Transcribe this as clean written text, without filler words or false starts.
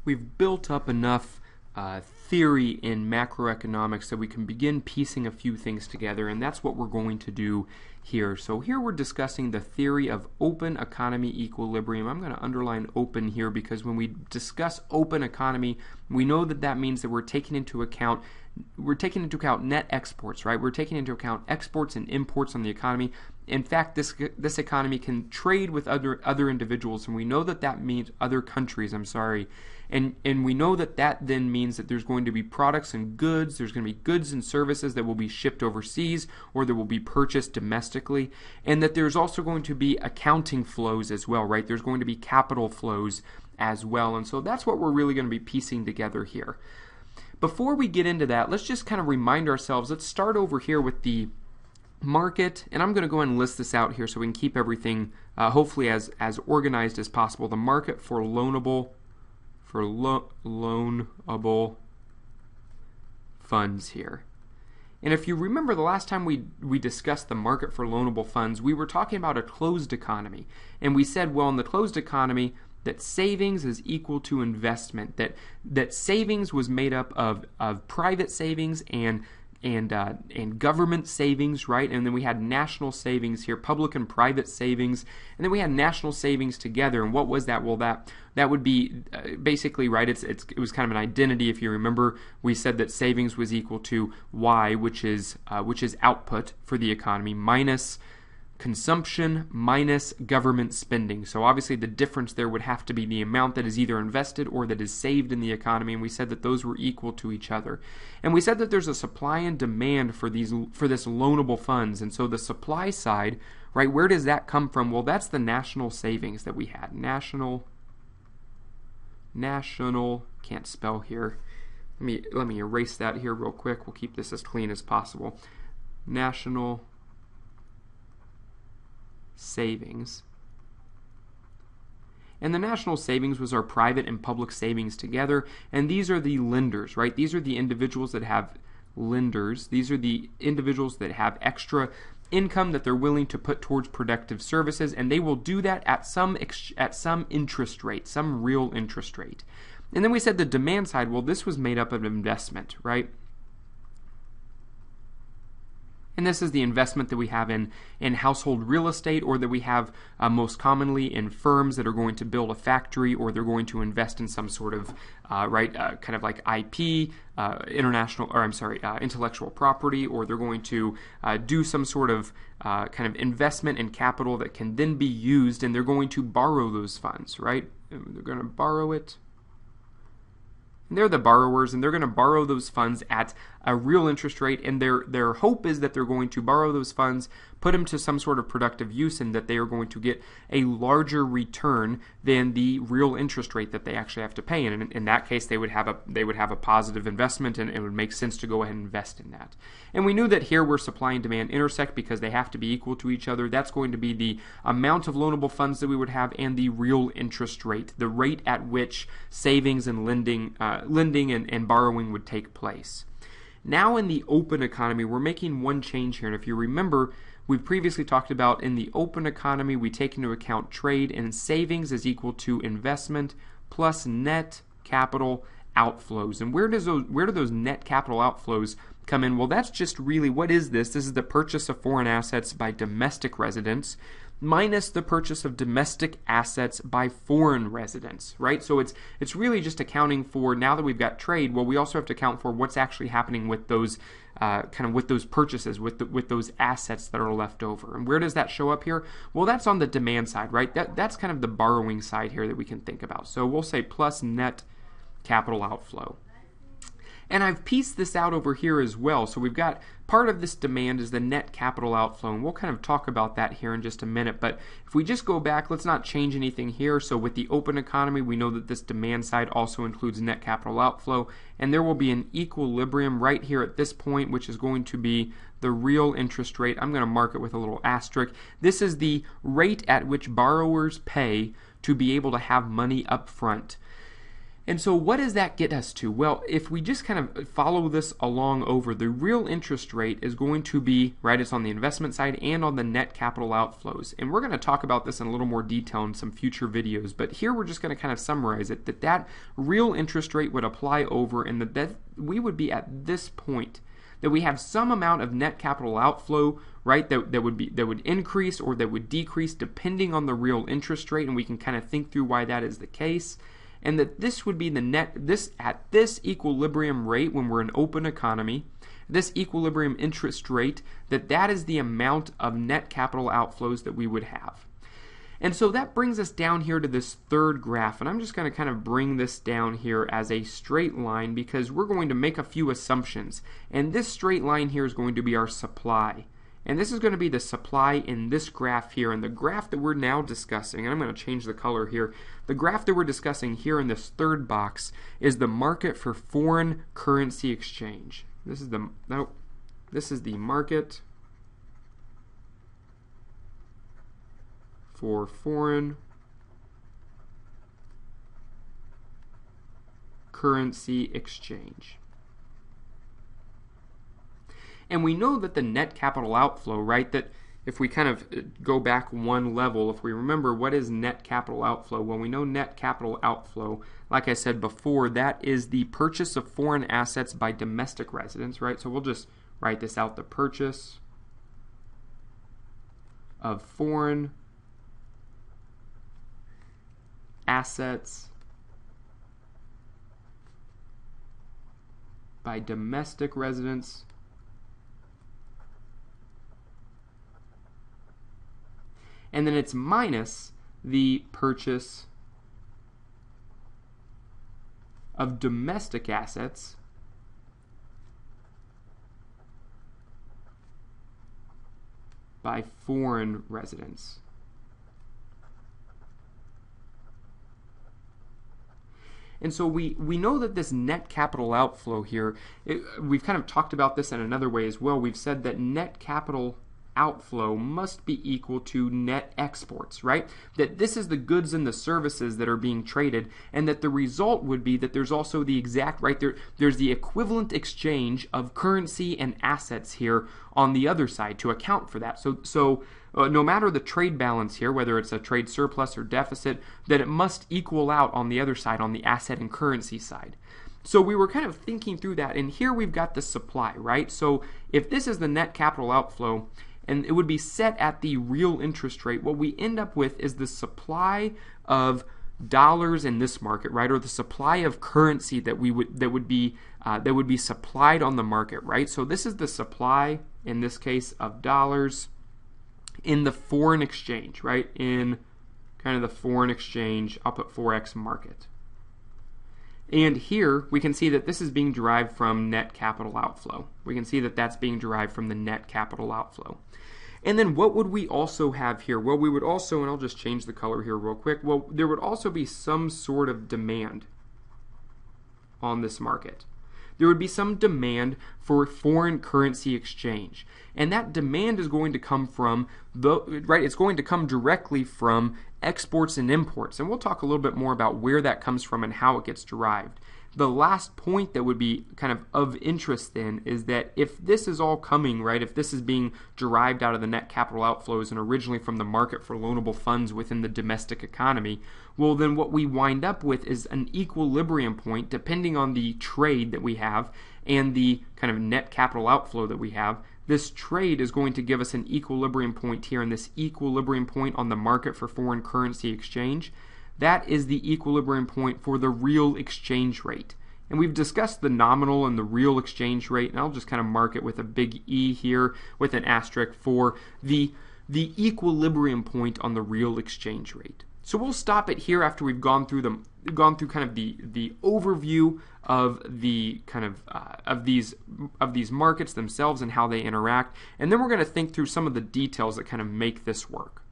we've built up enough theory in macroeconomics that we can begin piecing a few things together, and that's what we're going to do here. So here we're discussing the theory of open economy equilibrium. I'm going to underline open here because when we discuss open economy, we know that that means that we're taking into account net exports, right? We're taking into account exports and imports on the economy. In fact, this economy can trade with other individuals, and we know that that means other countries, and we know that that then means that there's going to be products and goods, there's going to be goods and services that will be shipped overseas or that will be purchased domestically, and that there's also going to be accounting flows as well, right? There's going to be capital flows as well, and so that's what we're really going to be piecing together here. Before we get into that, let's just kind of remind ourselves, let's start over here with the market, and I'm going to go ahead and list this out here so we can keep everything hopefully as organized as possible. The market for loanable funds here. And if you remember the last time we discussed the market for loanable funds, we were talking about a closed economy, and we said, well, in the closed economy, that savings is equal to investment, that savings was made up of private savings and government savings, right? And then we had national savings here, public and private savings, and then we had national savings together. And what was that? Well, that would be basically, right, it was kind of an identity. If you remember, we said that savings was equal to Y, which is output for the economy, minus consumption minus government spending. So obviously the difference there would have to be the amount that is either invested or that is saved in the economy, and we said that those were equal to each other. And we said that there's a supply and demand for this loanable funds, and so the supply side, right, where does that come from? Well, that's the national savings that we had. National, can't spell here. Let me erase that here real quick. We'll keep this as clean as possible. National savings. And the national savings was our private and public savings together, and these are the lenders, right? These are the individuals that have lenders. These are the individuals that have extra income that they're willing to put towards productive services, and they will do that at some interest rate, some real interest rate. And then we said the demand side, well, this was made up of investment, right? And this is the investment that we have in household real estate, or that we have most commonly in firms that are going to build a factory, or they're going to invest in some sort of kind of like IP, intellectual property, or they're going to do some sort of kind of investment in capital that can then be used, and they're going to borrow those funds, right? They're going to borrow it. And they're the borrowers, and they're going to borrow those funds at a real interest rate, and their hope is that they're going to borrow those funds, put them to some sort of productive use, and that they are going to get a larger return than the real interest rate that they actually have to pay. And in that case, they would have a positive investment, and it would make sense to go ahead and invest in that. And we knew that here where supply and demand intersect, because they have to be equal to each other, that's going to be the amount of loanable funds that we would have and the real interest rate, the rate at which savings and lending and borrowing would take place. Now in the open economy, we're making one change here. And if you remember, we've previously talked about in the open economy, we take into account trade, and savings is equal to investment plus net capital outflows. And where do those net capital outflows come in? Well, that's just really, what is this? This is the purchase of foreign assets by domestic residents minus the purchase of domestic assets by foreign residents, right? So it's really just accounting for, now that we've got trade, well, we also have to account for what's actually happening with those with those purchases, with those assets that are left over. And where does that show up here? Well, that's on the demand side, right? That's kind of the borrowing side here that we can think about. So we'll say plus net capital outflow. And I've pieced this out over here as well. So we've got part of this demand is the net capital outflow, and we'll kind of talk about that here in just a minute. But if we just go back, let's not change anything here. So with the open economy, we know that this demand side also includes net capital outflow, and there will be an equilibrium right here at this point, which is going to be the real interest rate. I'm going to mark it with a little asterisk. This is the rate at which borrowers pay to be able to have money up front. And so what does that get us to? Well, if we just kind of follow this along over, the real interest rate is going to be, right, it's on the investment side and on the net capital outflows. And we're going to talk about this in a little more detail in some future videos, but here we're just going to kind of summarize it, that real interest rate would apply over, and that we would be at this point, that we have some amount of net capital outflow, right, that would increase or that would decrease depending on the real interest rate, and we can kind of think through why that is the case. And that this would be at this equilibrium rate when we're an open economy, this equilibrium interest rate, that is the amount of net capital outflows that we would have. And so that brings us down here to this third graph, and I'm just going to kind of bring this down here as a straight line because we're going to make a few assumptions. And this straight line here is going to be our supply. And this is going to be the supply in this graph here. And the graph that we're now discussing, and I'm going to change the color here, the graph that we're discussing here in this third box is the market for foreign currency exchange. This is the market for foreign currency exchange. And we know that the net capital outflow, right, that if we kind of go back one level, if we remember what is net capital outflow, well, we know net capital outflow, like I said before, that is the purchase of foreign assets by domestic residents, right? So we'll just write this out, the purchase of foreign assets by domestic residents and then it's minus the purchase of domestic assets by foreign residents. And so we know that this net capital outflow here, we've kind of talked about this in another way as well. We've said that net capital outflow must be equal to net exports, right? That this is the goods and the services that are being traded, and that the result would be that there's also the exact, right, there's the equivalent exchange of currency and assets here on the other side to account for that. So no matter the trade balance here, whether it's a trade surplus or deficit, that it must equal out on the other side, on the asset and currency side. So we were kind of thinking through that, and here we've got the supply, right? So if this is the net capital outflow, and it would be set at the real interest rate, what we end up with is the supply of dollars in this market, right, or the supply of currency that would be supplied on the market, right? So this is the supply in this case of dollars in the foreign exchange, right? In kind of the foreign exchange, I'll put Forex market. And here we can see that this is being derived from net capital outflow. We can see that that's being derived from the net capital outflow. And then what would we also have here? Well, we would also, and I'll just change the color here real quick, well, there would also be some sort of demand on this market. There would be some demand for foreign currency exchange. And that demand is going to come from, it's going to come directly from exports and imports. And we'll talk a little bit more about where that comes from and how it gets derived. The last point that would be kind of interest then is that if this is all coming, right, if this is being derived out of the net capital outflows and originally from the market for loanable funds within the domestic economy, well then what we wind up with is an equilibrium point depending on the trade that we have and the kind of net capital outflow that we have. This trade is going to give us an equilibrium point here, and this equilibrium point on the market for foreign currency exchange, that is the equilibrium point for the real exchange rate. And we've discussed the nominal and the real exchange rate, and I'll just kind of mark it with a big E here with an asterisk for the equilibrium point on the real exchange rate. So we'll stop it here after we've gone through kind of the overview of the kind of these markets themselves and how they interact, and then we're going to think through some of the details that kind of make this work.